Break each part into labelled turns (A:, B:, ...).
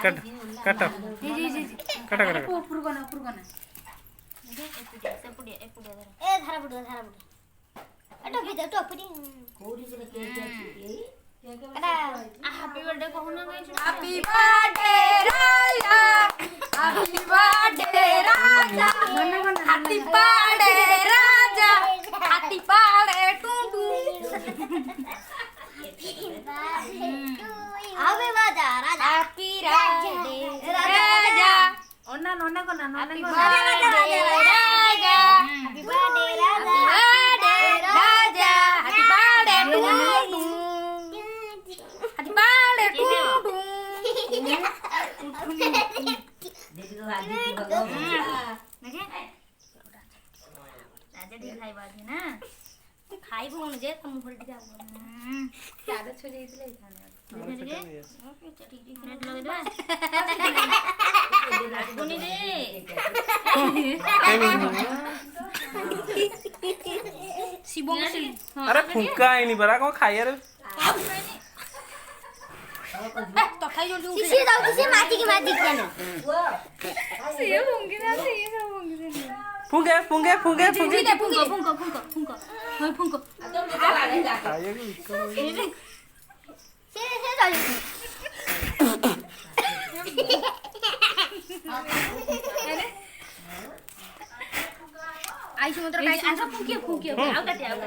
A: cut cut
B: जी जी जी
A: cut cut
B: ऊपर कोना
C: ए धारा बुड़ एटा भी तो अपनी
D: कोडी से के
C: एटा हैप्पी बर्थडे कहूना guys
B: happy birthday Raja happy birthday Raja happy birthday Raja happy birthday to
C: आवे बाजा राजा
B: हैप्पी राजा ओना नोना को ना
C: हैप्पी
B: नोना
C: birthday Raja happy birthday Raja
B: Raja happy birthday to happy birthday to
D: देखो आदि की भगवान
C: देखे राजा डी खाई बाजी ना खाई बोन जे तुम भर टिका
B: ज्यादा छो जाइतले थाने
C: नेट लगे दे बुनी दे
B: शिवम से
A: अरे फुंका है नहीं बरा को खाई यार
B: तो खाई जो
C: किसी दाऊ किसी माटी की माटी क्या ना
B: ये होंगे ना ये सब होंगे
A: फुंके फुंके फुंके फुंके
B: जी फुंको फुंको फुंको फुंको हां फुंको
D: तो मजा आ रहा है
A: खाइए कि इसको
C: से दाऊ
B: आई सुमंत्र काय
C: अच्छा फुंके फुंके आओ काटिया
B: नो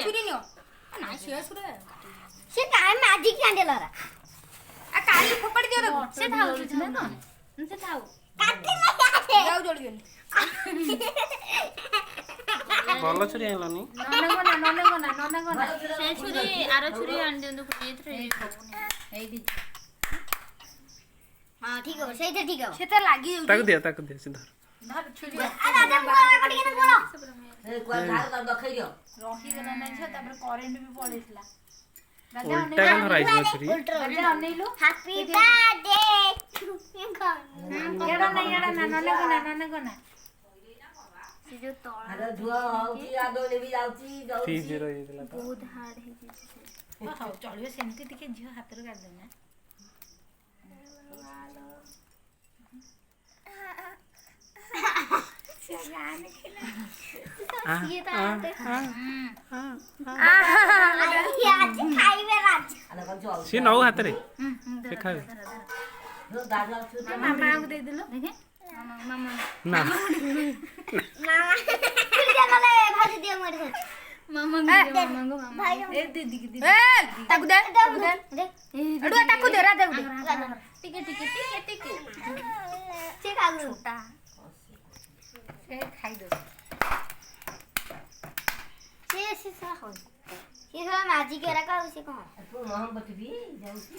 B: छुरी नो ना छुरी छुरी
C: से टाइम मैजिक कैंडल आ
B: आ काली फोपड़ दियो रे
C: से थाउ ना तो से थाउ काटे
B: जाऊ जोड़ी गेली
A: ଭଲ ଛୁରୀ ଆଣିଲନି
B: नने कोना
C: से छुरी आरो छुरी आन देंदु ये थ्रे
B: एई दी
C: हां ठीक हो सही थे ठीक हो
B: से त लागी
A: ताकू दिया सीधा
B: धर छुरी
C: राजा बोला कटी के बोलो
D: ए कोई धार तो दखै दियो
B: रही गला नै छ तापर करेंट भी पळेथला राजा
A: उल्टा का राइज छुरी
B: राजा अनेलो
C: हैप्पी बर्थडे
B: एड़ा ना नने कोना
C: से जो तोड़
D: अरे धुआ होची आदो ले भी जाउची
A: थी जीरो ये दिला तो
C: बहुत हार्ड है जी
B: हां चलियो सेमती टिके झियो हातर काढ देना
C: ये तो आते ये आज खाइबे राज
D: अरे कौन जो
A: सी नौ हाथ रे से खाए
D: जो दादा छुटे
B: मामा को दे दिलो
C: देखे मामा
A: ना
C: मामा फिर क्या गले भाजी दिया मेरे साथ मामा को मामा भाई
B: ए दीदी की दीदी ए ताकू दे
C: दे
B: अडुआ ताकू दे राजा दे
C: टिके से खा लो
B: ए खाई दो
C: से सा हो ये थोड़ा मैजिक है रखा उसे कहां
D: तो हम बटबी जाउची